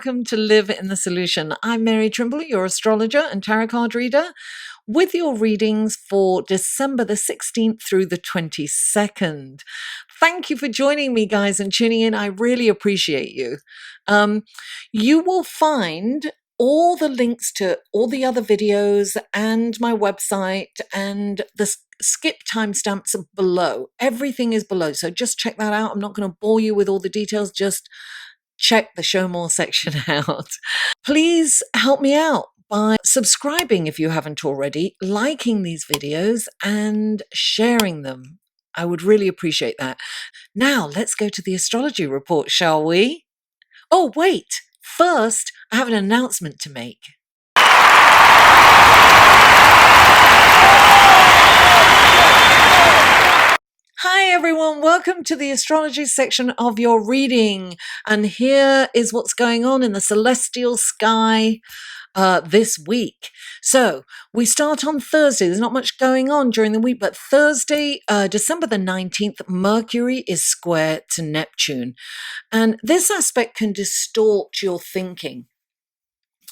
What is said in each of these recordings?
welcome to Live in the Solution. I'm Mary Trimble, your astrologer and tarot card reader, with your readings for December the 16th through the 22nd. Thank you for joining me, guys, and tuning in. I really appreciate you. You will find all the links to all the other videos and my website and the skip timestamps below. Everything is below, so just check that out. I'm not going to bore you with all the details, just check the show more section out. Please help me out by subscribing if you haven't already, liking these videos and sharing them. I would really appreciate that. Now, let's go to the astrology report, shall we? Oh, wait. First, I have an announcement to make. Hi everyone, welcome to the astrology section of your reading. And here is what's going on in the celestial sky this week. So we start on Thursday. There's not much going on during the week, but Thursday, December the 19th, Mercury is square to Neptune. And this aspect can distort your thinking.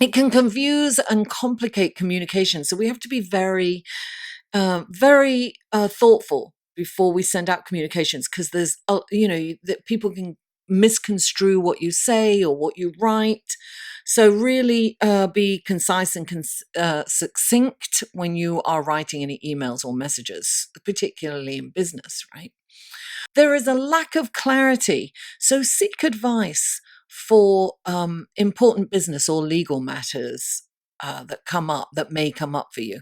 It can confuse and complicate communication. So we have to be very thoughtful before we send out communications, because there's, that people can misconstrue what you say or what you write. So really be concise and succinct when you are writing any emails or messages, particularly in business, right? There is a lack of clarity, so seek advice for important business or legal matters that may come up for you.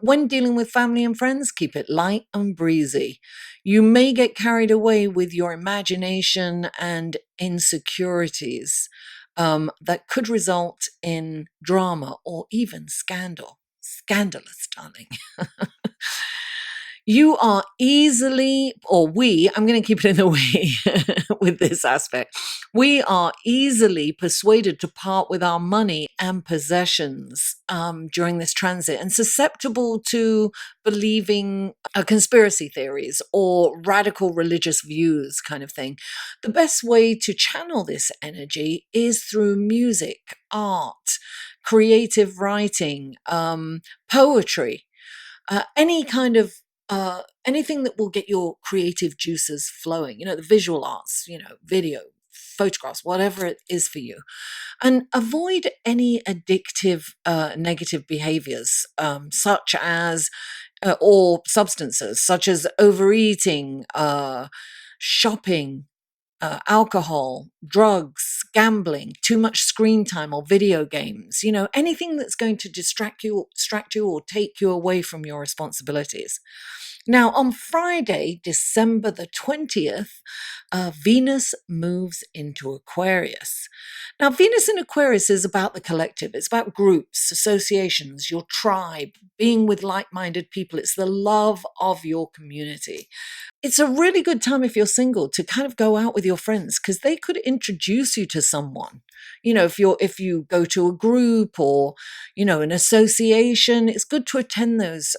When dealing with family and friends, keep it light and breezy. You may get carried away with your imagination and insecurities that could result in drama or even scandal. Scandalous, darling. You are easily, I'm going to keep it in the we with this aspect. We are easily persuaded to part with our money and possessions during this transit, and susceptible to believing conspiracy theories or radical religious views kind of thing. The best way to channel this energy is through music, art, creative writing, poetry, any kind of anything that will get your creative juices flowing, the visual arts, video, photographs, whatever it is for you. And avoid any addictive negative behaviors, such as, or substances, such as overeating, shopping, alcohol, drugs, gambling, too much screen time or video games, anything that's going to distract you or take you away from your responsibilities. Now, on Friday, December the 20th, Venus moves into Aquarius. Now, Venus in Aquarius is about the collective. It's about groups, associations, your tribe, being with like-minded people. It's the love of your community. It's a really good time if you're single to kind of go out with your friends, because they could introduce you to someone. If you go to a group or, an association, it's good to attend those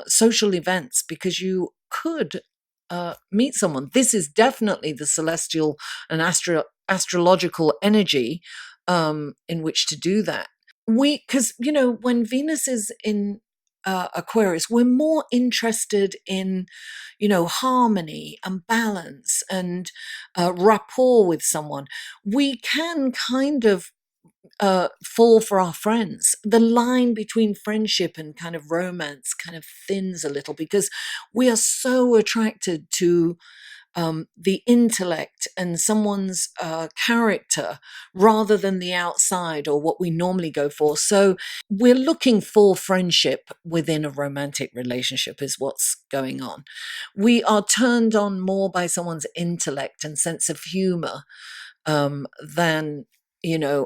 social events, because you could meet someone. This is definitely the celestial and astrological energy in which to do that. Because, when Venus is in Aquarius, we're more interested in, harmony and balance and rapport with someone. We can kind of fall for our friends. The line between friendship and kind of romance kind of thins a little, because we are so attracted to the intellect and someone's character rather than the outside or what we normally go for. So we're looking for friendship within a romantic relationship is what's going on. We are turned on more by someone's intellect and sense of humor than,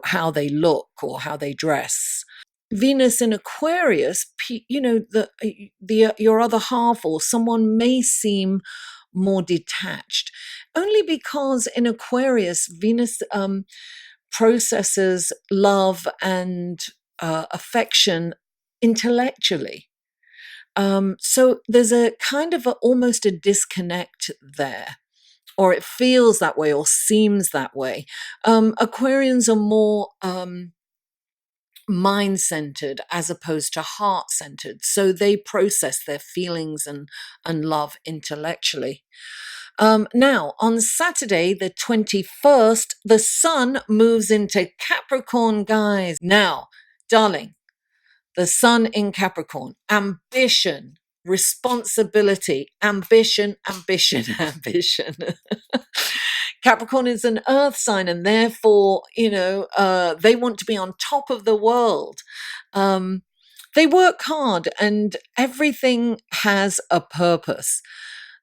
how they look or how they dress. Venus in Aquarius, your other half or someone may seem more detached, only because in Aquarius, Venus processes love and affection intellectually. So there's a kind of almost a disconnect there. or it feels that way or seems that way. Aquarians are more mind-centered as opposed to heart-centered. So they process their feelings and love intellectually. Now, on Saturday, the 21st, the sun moves into Capricorn, guys. Now, darling, the sun in Capricorn, ambition, responsibility, ambition, ambition, ambition. Capricorn is an earth sign, and therefore, they want to be on top of the world. They work hard, and everything has a purpose.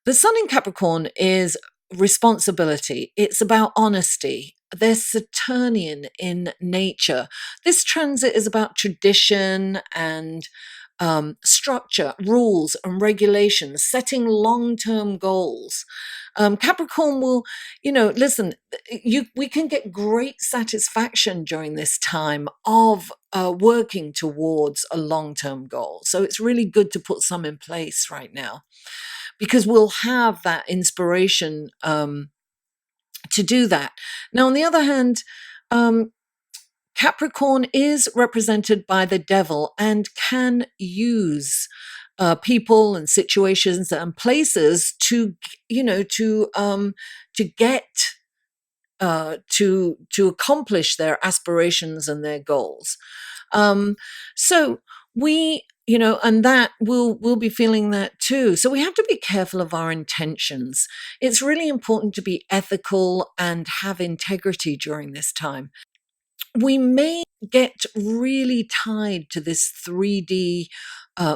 The sun in Capricorn is responsibility. It's about honesty. They're Saturnian in nature. This transit is about tradition and structure, rules and regulations, setting long-term goals. Capricorn will, listen, we can get great satisfaction during this time of working towards a long-term goal. So it's really good to put some in place right now, because we'll have that inspiration to do that. Now, on the other hand, Capricorn is represented by the devil and can use people and situations and places to get to accomplish their aspirations and their goals. So we, and that we'll be feeling that too. So we have to be careful of our intentions. It's really important to be ethical and have integrity during this time. We may get really tied to this 3D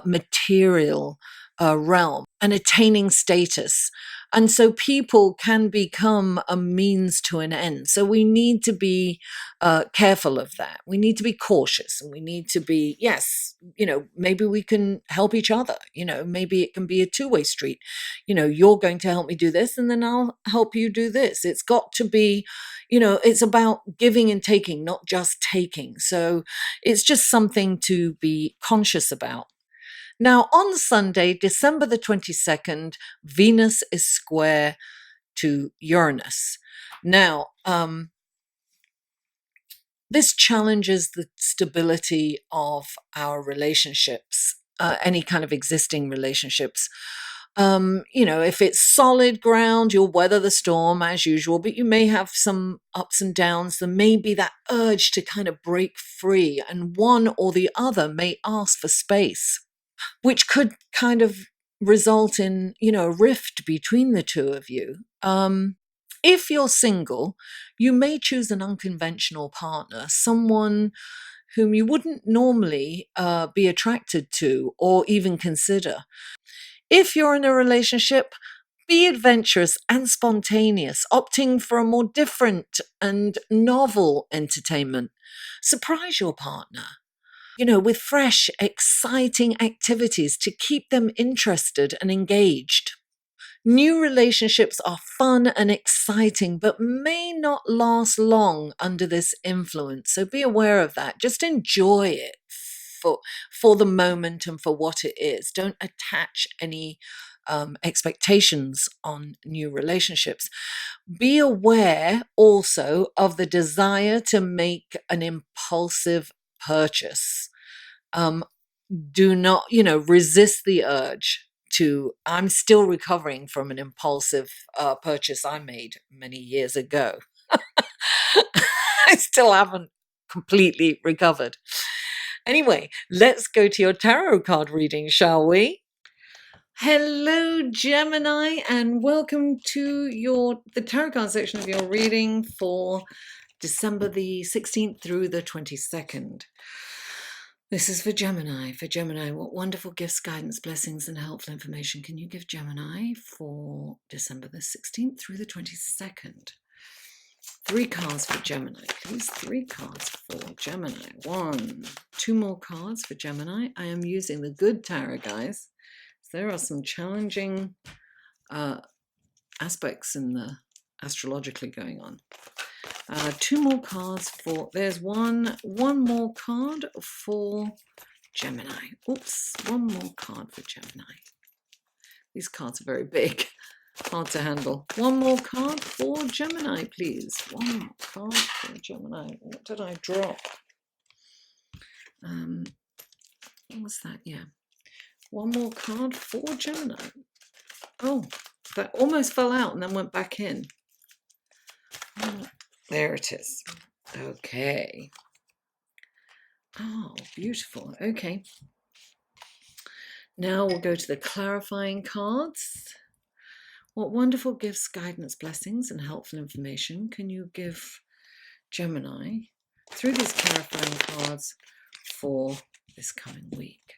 material realm and attaining status. And so people can become a means to an end. So we need to be careful of that. We need to be cautious, and we need to be, yes, maybe we can help each other. Maybe it can be a two-way street. You're going to help me do this, and then I'll help you do this. It's got to be, it's about giving and taking, not just taking. So it's just something to be conscious about. Now, on Sunday, December the 22nd, Venus is square to Uranus. Now, this challenges the stability of our relationships, any kind of existing relationships. If it's solid ground, you'll weather the storm as usual, but you may have some ups and downs. There may be that urge to kind of break free, and one or the other may ask for space, which could kind of result in, a rift between the two of you. If you're single, you may choose an unconventional partner, someone whom you wouldn't normally be attracted to or even consider. If you're in a relationship, be adventurous and spontaneous, opting for a more different and novel entertainment. Surprise your partner, with fresh, exciting activities to keep them interested and engaged. New relationships are fun and exciting, but may not last long under this influence. So be aware of that. Just enjoy it for the moment and for what it is. Don't attach any expectations on new relationships. Be aware also of the desire to make an impulsive purchase. Do not, resist the urge to. I'm still recovering from an impulsive purchase I made many years ago. I still haven't completely recovered. Anyway, let's go to your tarot card reading, shall we? Hello, Gemini, and welcome to the tarot card section of your reading for December the 16th through the 22nd. This is for Gemini. For Gemini, what wonderful gifts, guidance, blessings, and helpful information can you give Gemini for December the 16th through the 22nd? 3 cards for Gemini, please. 3 cards for Gemini. 1, 2 more cards for Gemini. I am using the good tarot, guys. There are some challenging aspects in the astrologically going on. 2 more cards for. There's one more card for Gemini. Oops, 1 more card for Gemini. These cards are very big. hard to handle. One more card for Gemini, please. One more card for Gemini. What did I drop? What was that? Yeah. One more card for Gemini. Oh, that almost fell out and then went back in. Oh, there it is. Okay. Oh, beautiful. Okay. Now we'll go to the clarifying cards. What wonderful gifts, guidance, blessings, and helpful information can you give Gemini through these clarifying cards for this coming week?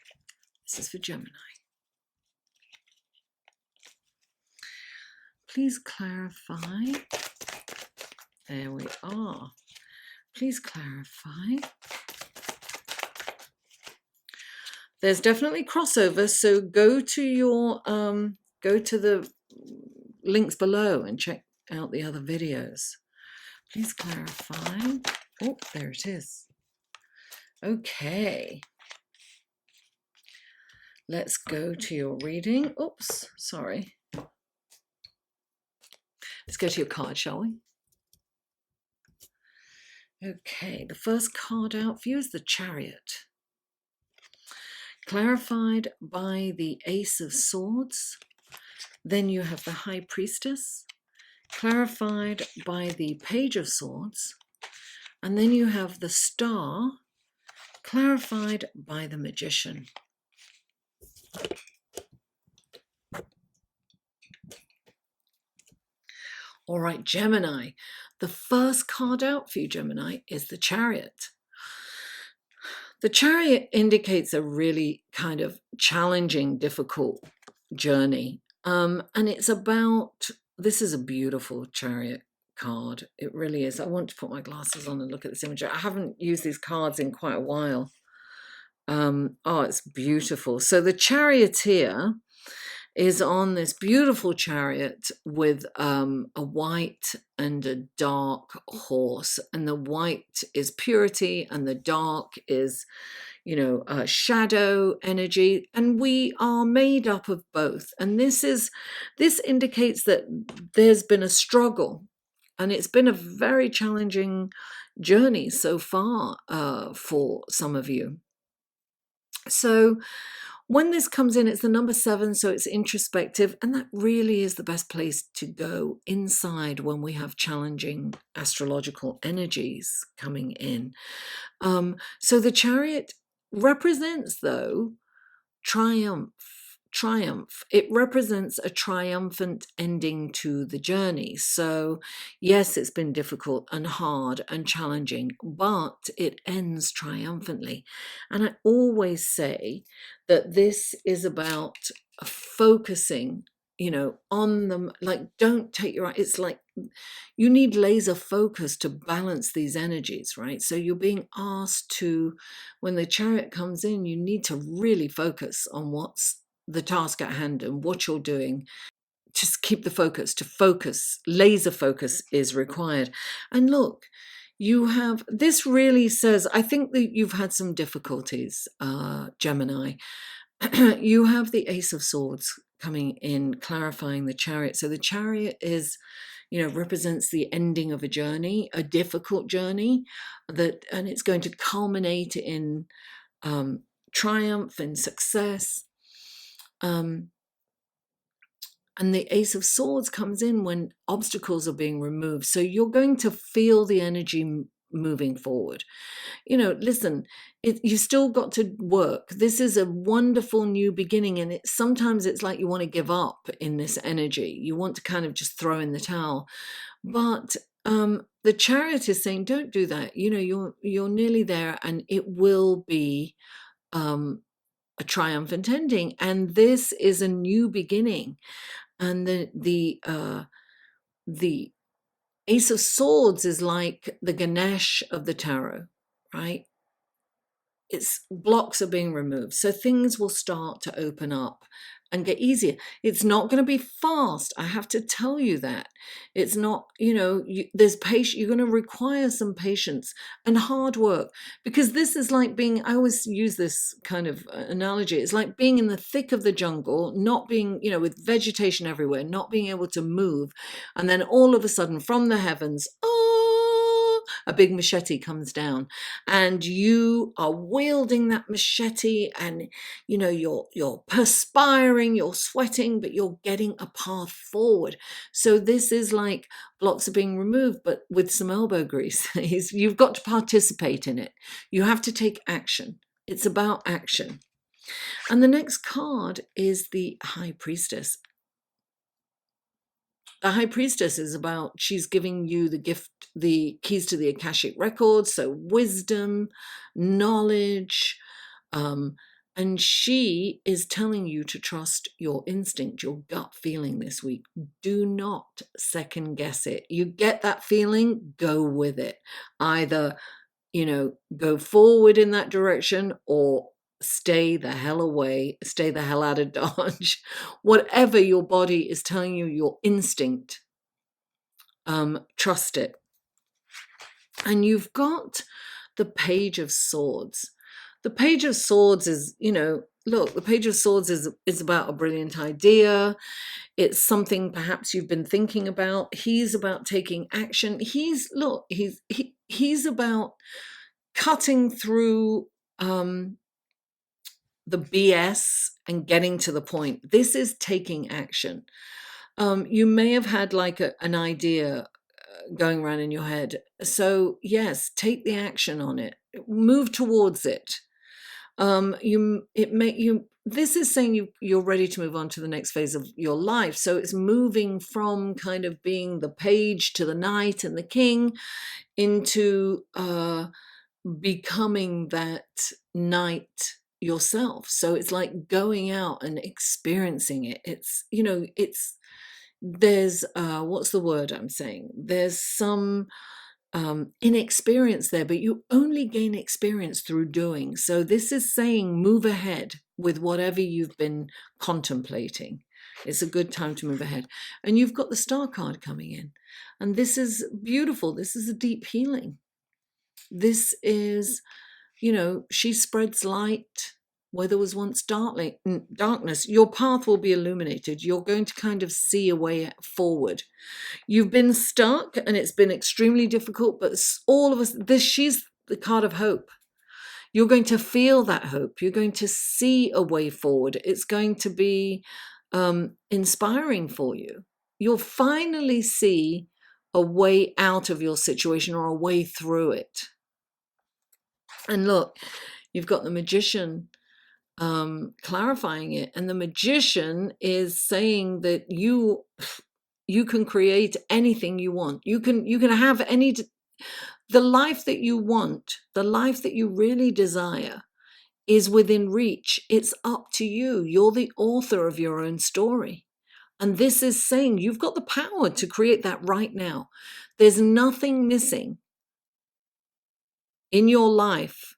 This is for Gemini. Please clarify. There we are. Please clarify. There's definitely crossover, so go to your go to the links below and check out the other videos. Please clarify. Oh, there it is. Okay. Let's go to your reading. Oops, sorry. Let's go to your card, shall we? Okay, the first card out for you is the Chariot. Clarified by the Ace of Swords. Then you have the High Priestess, clarified by the Page of Swords. And then you have the Star, clarified by the Magician. All right, Gemini. The first card out for you, Gemini, is the Chariot. The Chariot indicates a really kind of challenging, difficult journey. And it's about, this is a beautiful Chariot card. It really is. I want to put my glasses on and look at this image. I haven't used these cards in quite a while. Oh, it's beautiful. So the Charioteer is on this beautiful chariot with a white and a dark horse. And the white is purity and the dark is, shadow energy. And we are made up of both. And this indicates that there's been a struggle. And it's been a very challenging journey so far for some of you. So when this comes in, it's the number 7, so it's introspective, and that really is the best place to go inside when we have challenging astrological energies coming in. So the Chariot represents, though, triumph. It represents a triumphant ending to the journey. So yes, it's been difficult and hard and challenging, but it ends triumphantly. And I always say that this is about focusing, on them. Like, don't take your, it's like you need laser focus to balance these energies, right? So you're being asked to, when the Chariot comes in, you need to really focus on what's the task at hand and what you're doing. Just keep the focus. To focus, laser focus is required. And look, you have, this really says, I think that you've had some difficulties, Gemini. You have the Ace of Swords coming in, clarifying the Chariot. So the Chariot is, represents the ending of a journey, a difficult journey, and it's going to culminate in triumph and success. And the Ace of Swords comes in when obstacles are being removed. So you're going to feel the energy moving forward. Listen, you still got to work. This is a wonderful new beginning. And sometimes it's like you want to give up in this energy. You want to kind of just throw in the towel. But the Chariot is saying, don't do that. You're nearly there, and it will be a triumphant ending, and this is a new beginning. And the Ace of Swords is like the Ganesh of the tarot, right? it's blocks are being removed. So things will start to open up and get easier. It's not going to be fast. I have to tell you that. It's not, there's patience. You're going to require some patience and hard work, because this is like being, I always use this kind of analogy. It's like being in the thick of the jungle, not being, with vegetation everywhere, not being able to move. And then all of a sudden from the heavens, a big machete comes down, and you are wielding that machete, and you're perspiring, you're sweating, but you're getting a path forward. So this is like blocks are being removed, but with some elbow grease. You've got to participate in it. You have to take action. It's about action. And the next card is the High Priestess. The High Priestess is about, she's giving you the gift, the keys to the Akashic records, so wisdom, knowledge, and she is telling you to trust your instinct, your gut feeling this week. Do not second guess it. You get that feeling, go with it. Either, go forward in that direction, or stay the hell away, stay the hell out of Dodge. Whatever your body is telling you, your instinct, trust it. And you've got the Page of Swords. The Page of Swords is, the Page of Swords is about a brilliant idea. It's something perhaps you've been thinking about. He's about taking action. He's about cutting through the BS and getting to the point. This is taking action. You may have had like an idea going around in your head. So yes, take the action on it. Move towards it. This is saying you're ready to move on to the next phase of your life. So it's moving from kind of being the page to the knight and the king into becoming that knight yourself. So it's like going out and experiencing it. There's what's the word I'm saying? There's some inexperience there, but you only gain experience through doing. So this is saying move ahead with whatever you've been contemplating. It's a good time to move ahead. And you've got the Star card coming in. And this is beautiful. This is a deep healing. This is, she spreads light where there was once darkness. Your path will be illuminated. You're going to kind of see a way forward. You've been stuck and it's been extremely difficult, but all of us, she's the card of hope. You're going to feel that hope. You're going to see a way forward. It's going to be inspiring for you. You'll finally see a way out of your situation, or a way through it. And look, you've got the Magician clarifying it, and the Magician is saying that you can create anything you want. You can have the life that you want, the life that you really desire is within reach. It's up to you. You're the author of your own story. And this is saying you've got the power to create that right now. There's nothing missing in your life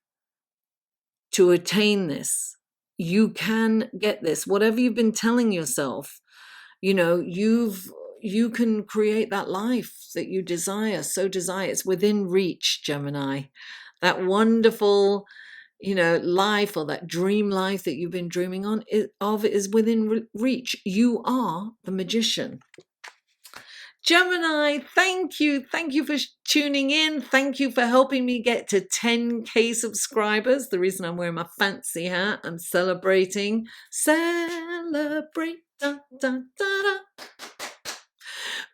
to attain this. You can get this. Whatever you've been telling yourself, you can create that life that you desire, so desire. It's within reach, Gemini. That wonderful, life, or that dream life that you've been dreaming of is within reach. You are the Magician. Gemini, thank you. Thank you for tuning in. Thank you for helping me get to 10K subscribers. The reason I'm wearing my fancy hat, I'm celebrating. Celebrate. Da, da, da, da.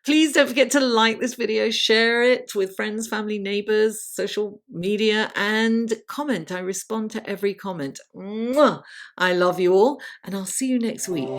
Please don't forget to like this video, share it with friends, family, neighbors, social media, and comment. I respond to every comment. Mwah! I love you all, and I'll see you next week.